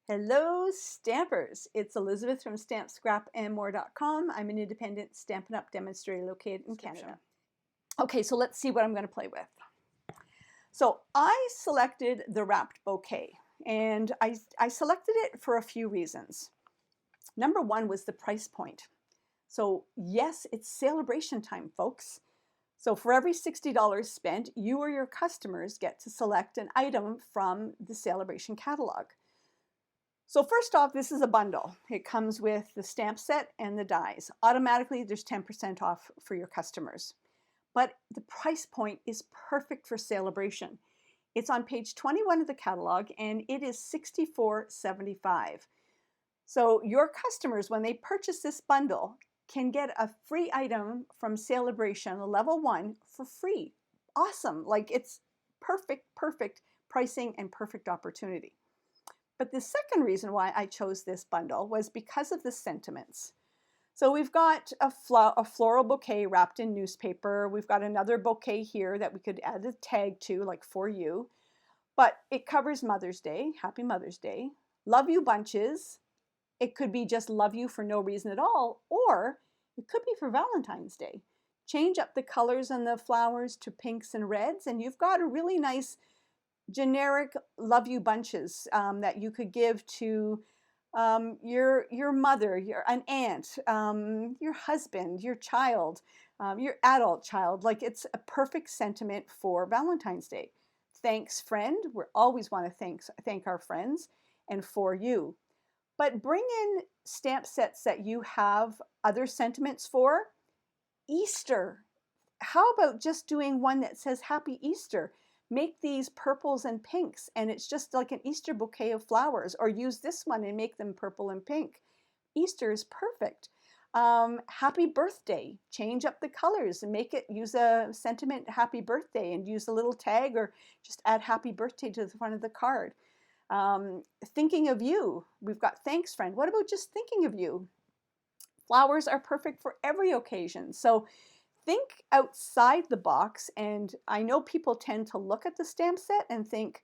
Hello Stampers, it's Elizabeth from StampScrapAndMore.com. I'm an independent Stampin' Up! Demonstrator located in Canada. Okay, so let's see what I'm going to play with. So I selected the Wrapped Bouquet, and I selected it for a few reasons. Number one was the price point. So yes, it's celebration time, folks. So for every $60 spent, you or your customers get to select an item from the celebration catalog. So first off, this is a bundle. It comes with the stamp set and the dies. Automatically, there's 10% off for your customers. But the price point is perfect for celebration. It's on page 21 of the catalog, and it is $64.75. So your customers, when they purchase this bundle, can get a free item from Celebration Level 1 for free. Awesome. Like, it's perfect pricing and perfect opportunity. But the second reason why I chose this bundle was because of the sentiments. So we've got a floral bouquet wrapped in newspaper. We've got another bouquet here that we could add a tag to, like for you. But it covers Mother's Day, Happy Mother's Day, love you bunches. It could be just love you for no reason at all, or it could be for Valentine's Day. Change up the colors on the flowers to pinks and reds, and you've got a really nice generic love you bunches that you could give to your mother, an aunt, your husband, your child, your adult child. Like, it's a perfect sentiment for Valentine's Day. Thanks, friend. We always want to thank our friends, and for you. But bring in stamp sets that you have other sentiments for. Easter. How about just doing one that says Happy Easter? Make these purples and pinks, and it's just like an Easter bouquet of flowers, or use this one and make them purple and pink. Easter is perfect. Happy birthday. Change up the colors and use a sentiment happy birthday and use a little tag, or just add happy birthday to the front of the card. Thinking of you. We've got thanks, friend. What about just thinking of you? Flowers are perfect for every occasion. So think outside the box, and I know people tend to look at the stamp set and think,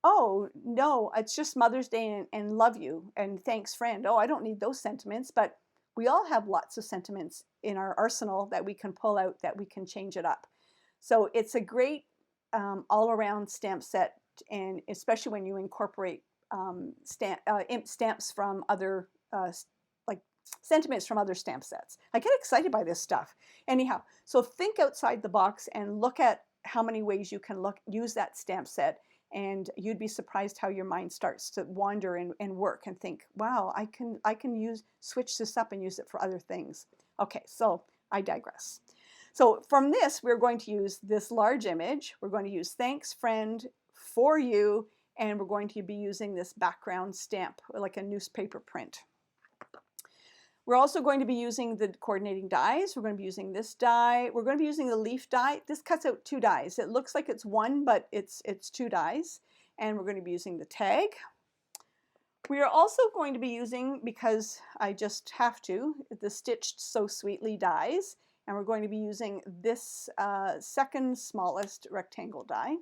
oh, no, it's just Mother's Day and love you and thanks, friend. Oh, I don't need those sentiments, but we all have lots of sentiments in our arsenal that we can pull out, that we can change it up. So it's a great all-around stamp set, and especially when you incorporate stamps from other like sentiments from other stamp sets. I get excited by this stuff. Anyhow, so think outside the box and look at how many ways you can use that stamp set, and you'd be surprised how your mind starts to wander and work and think, wow, I can switch this up and use it for other things. Okay, so I digress. So from this, we're going to use this large image. We're going to use thanks, friend, for you, and we're going to be using this background stamp, like a newspaper print. We're also going to be using the coordinating dies. We're going to be using this die. We're going to be using the leaf die. This cuts out 2 dies. It looks like it's 1, but it's 2 dies. And we're going to be using the tag. We are also going to be using, because I just have to, the Stitched So Sweetly dies. And we're going to be using this second smallest rectangle die.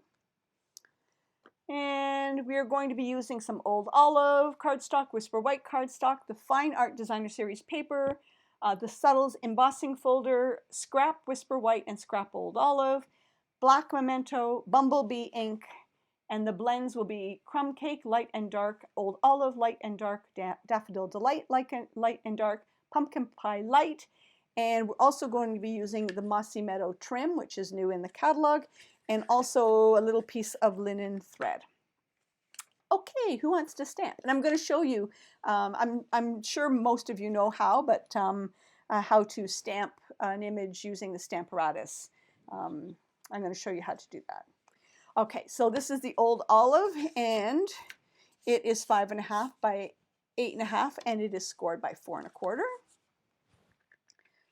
And we are going to be using some Old Olive cardstock, Whisper White cardstock, the Fine Art Designer Series paper, the Subtles embossing folder, Scrap Whisper White and Scrap Old Olive, Black Memento, Bumblebee ink, and the blends will be Crumb Cake, Light and Dark, Old Olive, Light and Dark, Daffodil Delight, Light and Dark, Pumpkin Pie Light, and we're also going to be using the Mossy Meadow trim, which is new in the catalog, and also a little piece of linen thread. Okay, who wants to stamp? And I'm going to show you, I'm sure most of you know how, but how to stamp an image using the Stamparatus. I'm going to show you how to do that. Okay, so this is the Old Olive, and it is 5.5 by 8.5, and it is scored by 4.25.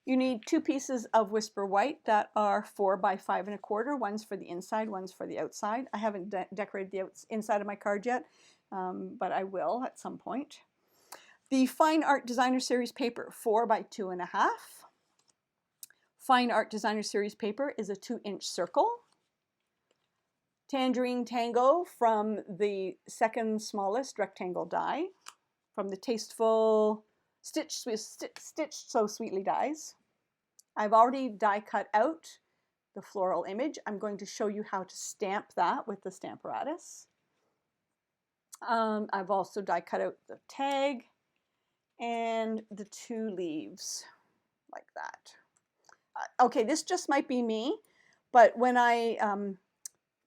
You need 2 pieces of Whisper White that are 4 by 5.25. One's for the inside, one's for the outside. I haven't decorated the inside of my card yet, but I will at some point. The Fine Art Designer Series paper, 4 by 2.5. Fine Art Designer Series paper is a 2-inch circle. Tangerine Tango from the second smallest rectangle die, from the Tasteful Stitched So Sweetly dies. I've already die cut out the floral image. I'm going to show you how to stamp that with the Stamparatus. I've also die cut out the tag and the 2 leaves like that. Okay, this just might be me, but when I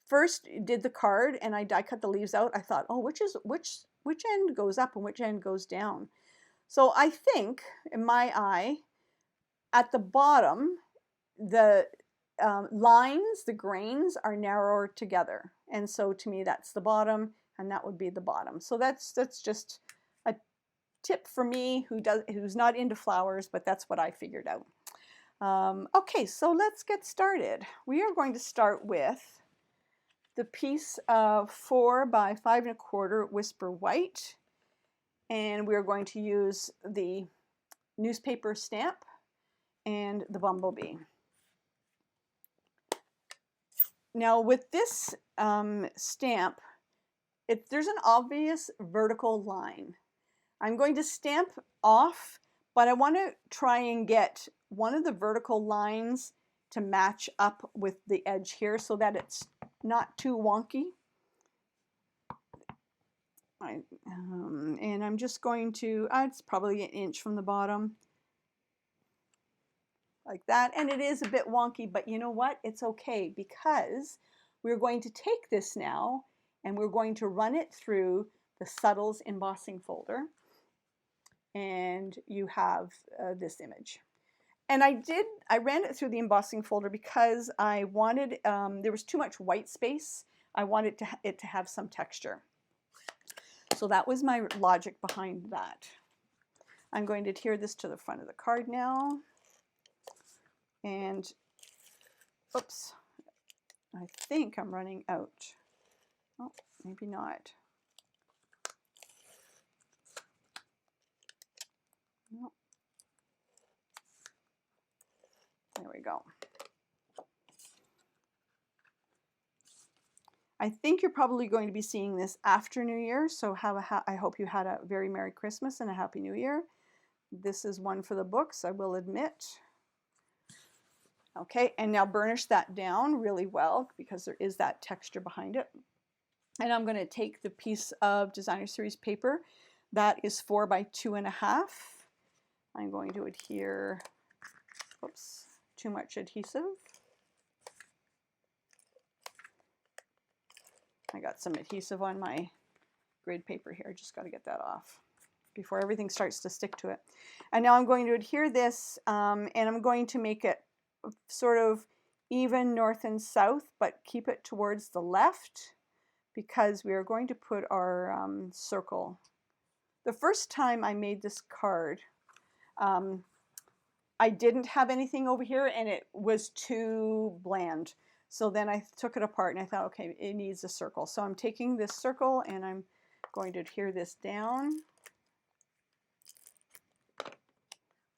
first did the card and I die cut the leaves out, I thought, oh, which end goes up and which end goes down? So I think, in my eye, at the bottom, the lines, the grains are narrower together. And so to me, that's the bottom, and that would be the bottom. So that's just a tip for me who's not into flowers, but that's what I figured out. Okay, so let's get started. We are going to start with the piece of 4 by 5 1/4 Whisper White, and we're going to use the newspaper stamp and the bumblebee. Now with this stamp, there's an obvious vertical line. I'm going to stamp off, but I want to try and get one of the vertical lines to match up with the edge here so that it's not too wonky. And I'm just going to, it's probably 1 inch from the bottom, like that. And it is a bit wonky, but you know what? It's okay, because we're going to take this now and we're going to run it through the Subtles embossing folder. And you have this image. And I ran it through the embossing folder because I wanted, there was too much white space. I wanted it to have some texture. So that was my logic behind that. I'm going to adhere this to the front of the card now. And, oops, I think I'm running out. Oh, maybe not. No. There we go. I think you're probably going to be seeing this after New Year, so I hope you had a very Merry Christmas and a Happy New Year. This is one for the books, I will admit. Okay, and now burnish that down really well because there is that texture behind it. And I'm going to take the piece of Designer Series paper that is 4 by 2 1/2. I'm going to adhere, oops, too much adhesive. I got some adhesive on my grade paper here. I just got to get that off before everything starts to stick to it. And now I'm going to adhere this, and I'm going to make it sort of even north and south, but keep it towards the left because we are going to put our circle. The first time I made this card, I didn't have anything over here and it was too bland. So then I took it apart and I thought, okay, it needs a circle. So I'm taking this circle and I'm going to adhere this down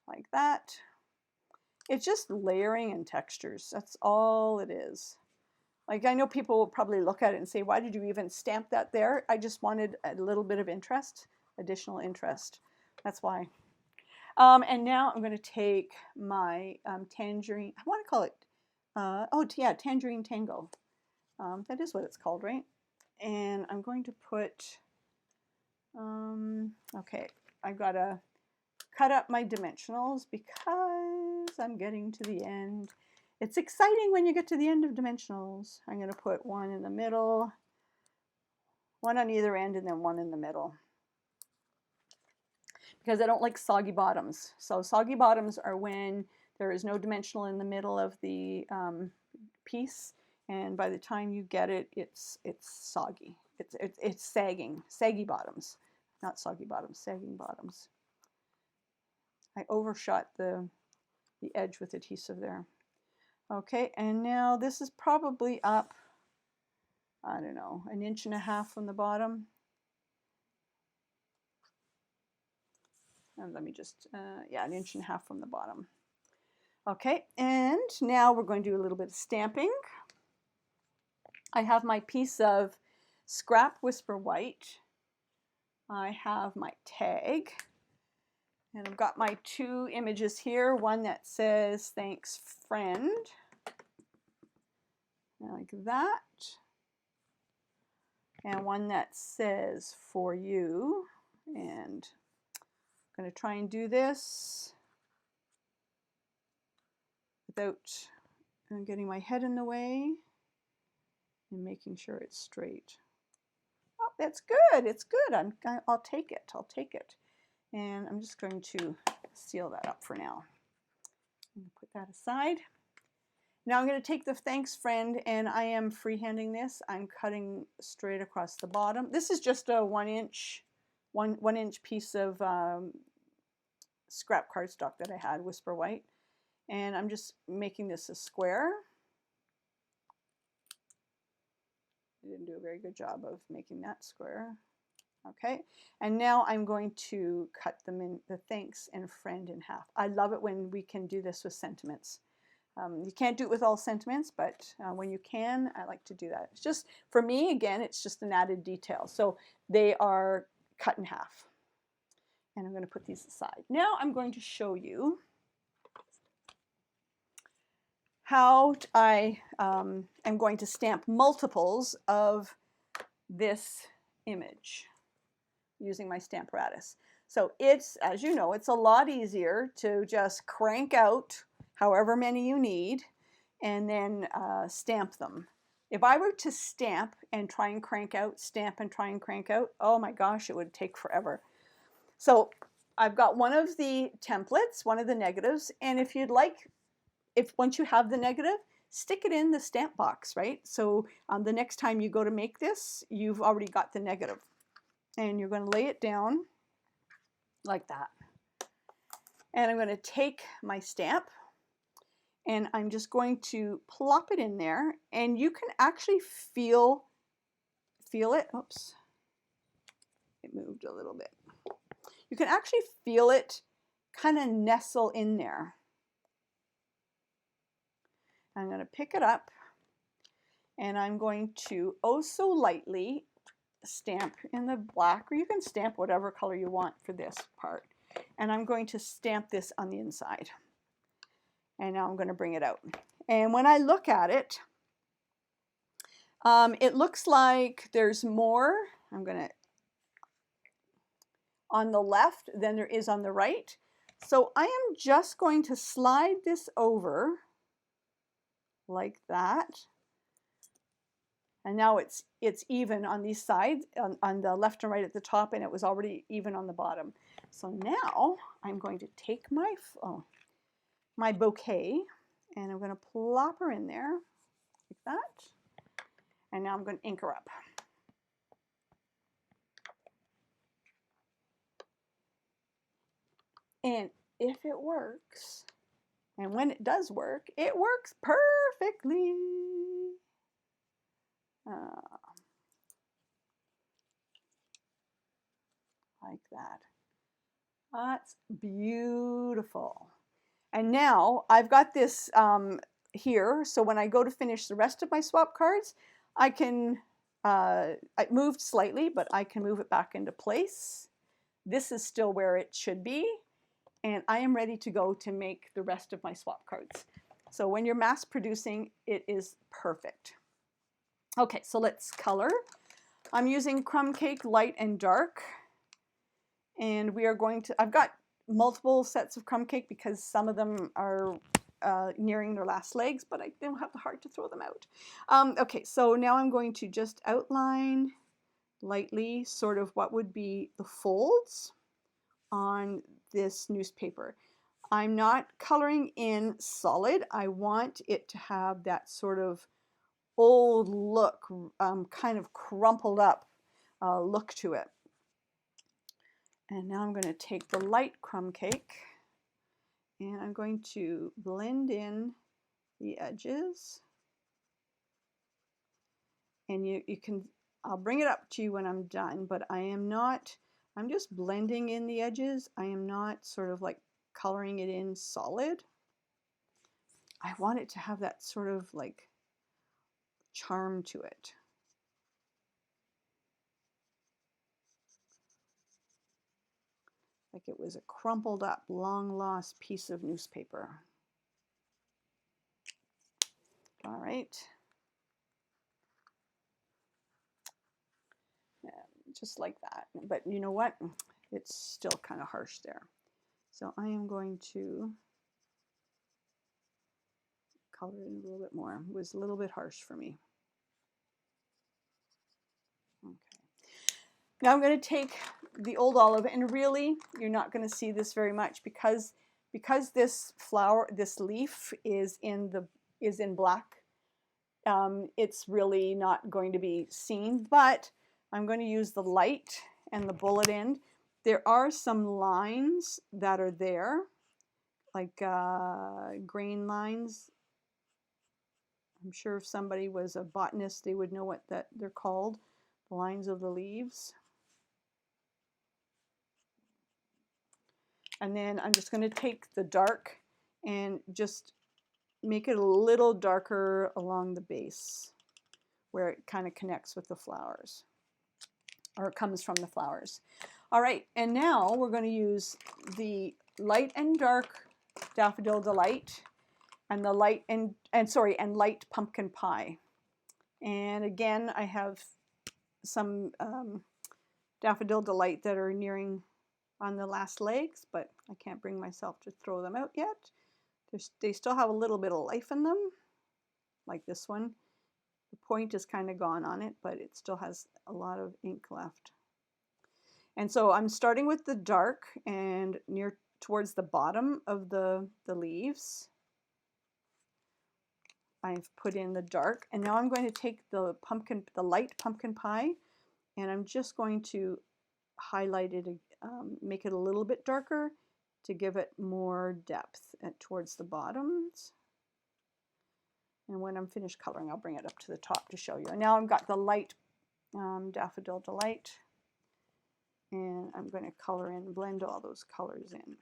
like that. It's just layering and textures. That's all it is. Like, I know people will probably look at it and say, why did you even stamp that there? I just wanted a little bit of interest, additional interest. That's why. And now I'm going to take my tangerine, I want to call it, oh yeah, Tangerine Tango. That is what it's called, right? And I'm going to put, okay, I've got to cut up my dimensionals because I'm getting to the end. It's exciting when you get to the end of dimensionals. I'm going to put one in the middle, one on either end, and then one in the middle. Because I don't like soggy bottoms. So soggy bottoms are when there is no dimensional in the middle of the piece, and by the time you get it, it's soggy. It's sagging. Saggy bottoms, not soggy bottoms, sagging bottoms. I overshot the edge with adhesive there. Okay, and now this is probably up, I don't know, 1.5 inches from the bottom. And let me just, yeah, 1.5 inches from the bottom. Okay, and now we're going to do a little bit of stamping. I have my piece of scrap Whisper White. I have my tag. And I've got my two images here. One that says, thanks friend. Like that. And one that says, for you. And I'm going to try and do this without getting my head in the way and making sure it's straight. Oh, that's good. It's good. I'll take it. I'll take it. And I'm just going to seal that up for now. I'm going to put that aside. Now I'm going to take the thanks friend, and I am freehanding this. I'm cutting straight across the bottom. This is just a 1 inch piece of scrap cardstock that I had, Whisper White. And I'm just making this a square. I didn't do a very good job of making that square. Okay, and now I'm going to cut them in, the thanks and friend, in half. I love it when we can do this with sentiments. You can't do it with all sentiments, but when you can, I like to do that. It's just, for me, again, it's just an added detail. So they are cut in half. And I'm going to put these aside. Now I'm going to show you how I am going to stamp multiples of this image using my Stamparatus. So it's, as you know, it's a lot easier to just crank out however many you need and then stamp them. If I were to stamp and try and crank out, stamp and try and crank out, oh my gosh, it would take forever. So I've got one of the templates, one of the negatives, and if you'd like, once you have the negative, stick it in the stamp box, right? So the next time you go to make this, you've already got the negative. And you're going to lay it down like that. And I'm going to take my stamp and I'm just going to plop it in there, and you can actually feel it. Oops, it moved a little bit. You can actually feel it kind of nestle in there. I'm going to pick it up and I'm going to, oh so lightly, stamp in the black, or you can stamp whatever color you want for this part. And I'm going to stamp this on the inside. And now I'm going to bring it out. And when I look at it, it looks like there's more, on the left than there is on the right. So I am just going to slide this over like that. And now it's even on these sides, on the left and right at the top, and it was already even on the bottom. So now I'm going to take my bouquet, and I'm going to plop her in there like that. And now I'm going to ink her up. And if it works, and when it does work, it works perfectly. Like that. That's beautiful. And now I've got this here, so when I go to finish the rest of my swap cards, I can, it moved slightly, but I can move it back into place. This is still where it should be, and I am ready to go to make the rest of my swap cards. So when you're mass producing, it is perfect. Okay, so let's color. I'm using Crumb Cake Light and Dark, and we are going to, I've got multiple sets of Crumb Cake because some of them are nearing their last legs, but I don't have the heart to throw them out. Okay, so now I'm going to just outline lightly sort of what would be the folds on this newspaper. I'm not coloring in solid. I want it to have that sort of old look, kind of crumpled up look to it. And now I'm going to take the light Crumb Cake and I'm going to blend in the edges. And you can, I'll bring it up to you when I'm done, but I am not, I'm just blending in the edges. I am not sort of like coloring it in solid. I want it to have that sort of like charm to it. Like it was a crumpled up, long lost piece of newspaper. All right. Yeah, just like that. But you know what? It's still kind of harsh there. So I am going to color it in a little bit more. It was a little bit harsh for me. Okay. Now I'm going to take the old olive, and really you're not going to see this very much because this flower, this leaf is in black. It's really not going to be seen, but I'm going to use the light and the bullet end. There are some lines that are there, like grain lines. I'm sure if somebody was a botanist, they would know what they're called, the lines of the leaves. And then I'm just going to take the dark and just make it a little darker along the base where it kind of connects with the flowers, or it comes from the flowers. All right, and now we're going to use the light and dark Daffodil Delight and the light and light pumpkin pie. And again, I have some Daffodil Delight that are nearing on the last legs, but I can't bring myself to throw them out yet. They still have a little bit of life in them, like this one. The point is kind of gone on it, but it still has a lot of ink left. And so I'm starting with the dark and near towards the bottom of the leaves. I've put in the dark, and now I'm going to take the light pumpkin pie, and I'm just going to highlight it, make it a little bit darker to give it more depth towards the bottoms. And when I'm finished coloring, I'll bring it up to the top to show you. And now I've got the light Daffodil Delight, and I'm going to color in, blend all those colors in.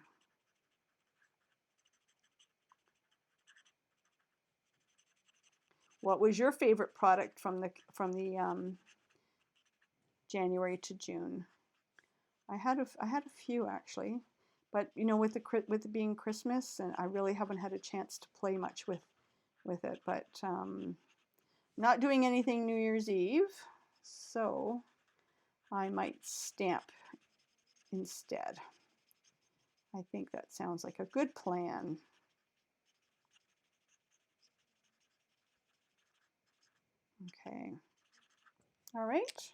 What was your favorite product from the January to June? I had a few actually, but you know, with it being Christmas, and I really haven't had a chance to play much with it. But not doing anything New Year's Eve, so I might stamp instead. I think that sounds like a good plan. Okay. All right.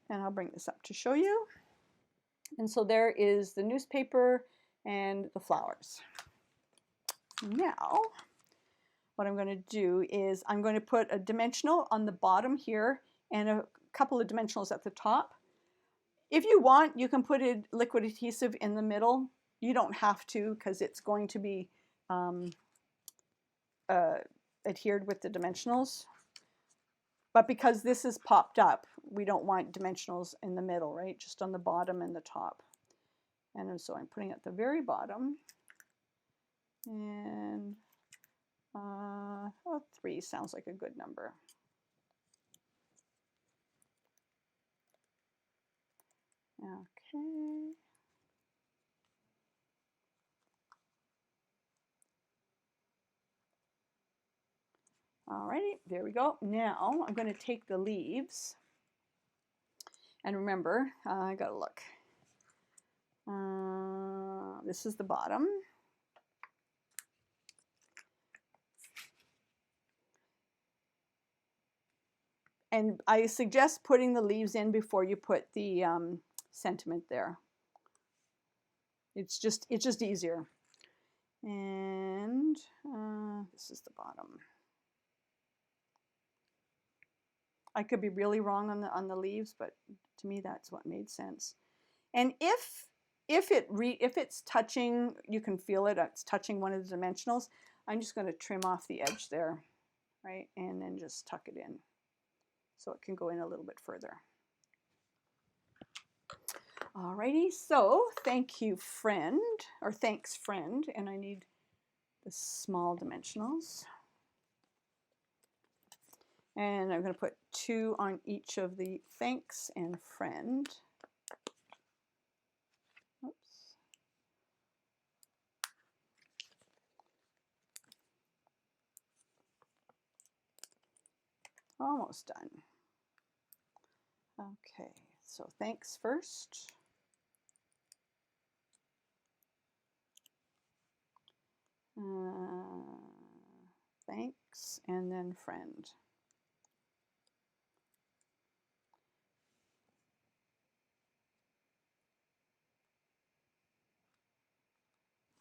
And I'll bring this up to show you. And so there is the newspaper and the flowers. Now, what I'm going to do is I'm going to put a dimensional on the bottom here and a couple of dimensionals at the top. If you want, you can put a liquid adhesive in the middle. You don't have to, because it's going to be adhered with the dimensionals. But because this is popped up, we don't want dimensionals in the middle, right? Just on the bottom and the top. And so I'm putting at the very bottom. And 3 sounds like a good number. Okay. Alrighty, there we go. Now I'm going to take the leaves, and remember, I gotta look. This is the bottom. And I suggest putting the leaves in before you put the sentiment there. It's just easier. And this is the bottom. I could be really wrong on the leaves, but to me that's what made sense. And if it's touching, you can feel it, it's touching one of the dimensionals, I'm just going to trim off the edge there, right? And then just tuck it in so it can go in a little bit further. Alrighty, so thank you, friend, or thanks, friend, and I need the small dimensionals. And I'm going to put 2 on each of the thanks and friend. Oops. Almost done. Okay, so thanks first. Thanks, and then friend.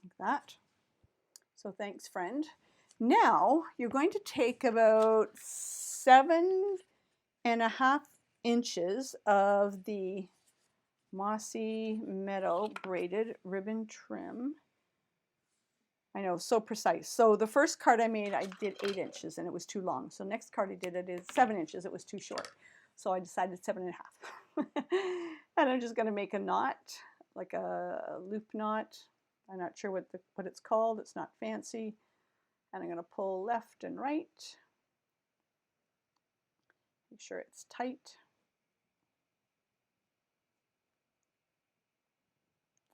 Like that. So thanks, friend. Now you're going to take about 7.5 inches of the Mossy Meadow braided ribbon trim. I know, so precise. So the first card I made, I did 8 inches and it was too long. So next card I did, I did 7 inches, it was too short. So I decided 7.5. And I'm just gonna make a knot, like a loop knot. I'm not sure what it's called, it's not fancy. And I'm gonna pull left and right. Make sure it's tight.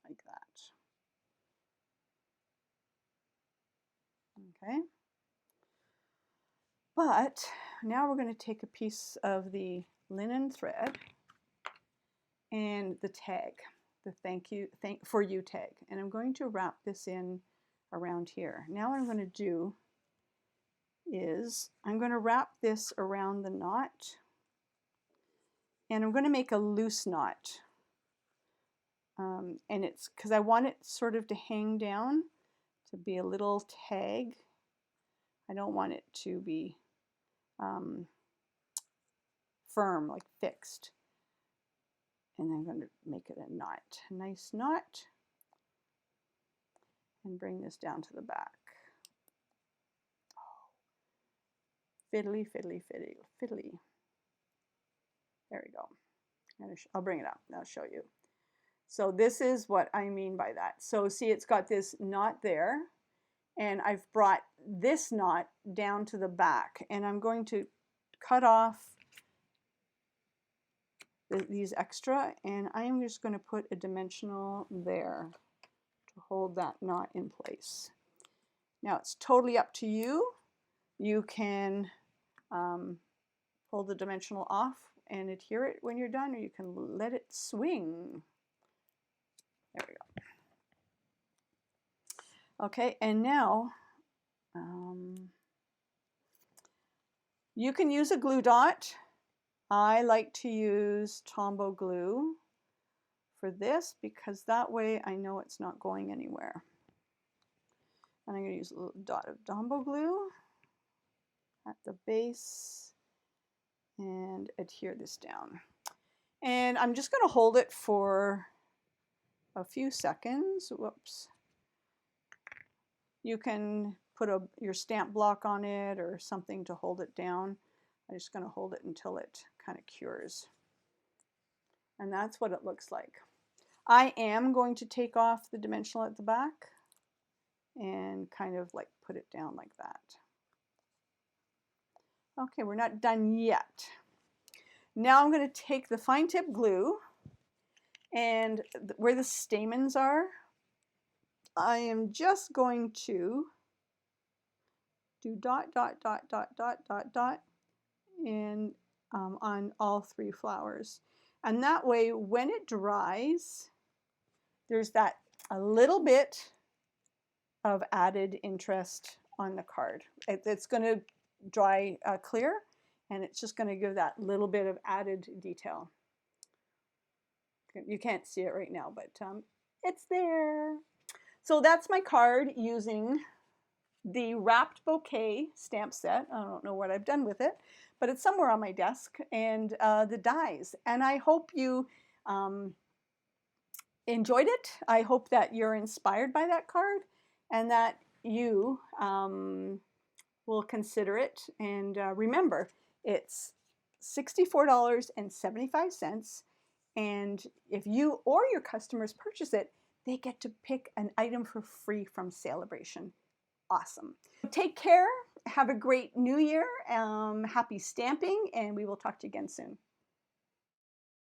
Like that. Okay. But now we're going to take a piece of the linen thread and the tag, the thank for you tag, and I'm going to wrap this in around here. Now what I'm going to do is I'm going to wrap this around the knot, and I'm going to make a loose knot. And it's because I want it sort of to hang down, to be a little tag. I don't want it to be firm, like fixed. And I'm going to make it a knot, a nice knot, and bring this down to the back. Oh. Fiddly, fiddly, fiddly, fiddly. There we go. I'll bring it up, I'll show you. So this is what I mean by that. So see, it's got this knot there, and I've brought this knot down to the back, and I'm going to cut off these extra, and I am just going to put a dimensional there to hold that knot in place. Now it's totally up to you. You can pull the dimensional off and adhere it when you're done, or you can let it swing. There we go. Okay, and now you can use a glue dot. I like to use Tombow glue for this because that way I know it's not going anywhere. And I'm going to use a little dot of Tombow glue at the base and adhere this down. And I'm just going to hold it for a few seconds. Whoops. You can put your stamp block on it or something to hold it down. I'm just going to hold it until it kind of cures. And that's what it looks like. I am going to take off the dimensional at the back and kind of like put it down like that. Okay, we're not done yet. Now I'm going to take the fine tip glue, and where the stamens are, I am just going to do dot, dot, dot, dot, dot, dot, dot, and on all 3 flowers. And that way, when it dries, there's that a little bit of added interest on the card. It's going to dry clear, and it's just going to give that little bit of added detail. You can't see it right now, but it's there. So that's my card using the Wrapped Bouquet stamp set. I don't know what I've done with it, but it's somewhere on my desk, and the dies. And I hope you enjoyed it. I hope that you're inspired by that card and that you will consider it. And remember, it's $64.75. And if you or your customers purchase it, they get to pick an item for free from Celebration. Awesome. Take care. have a great new year. Happy stamping, and we will talk to you again soon.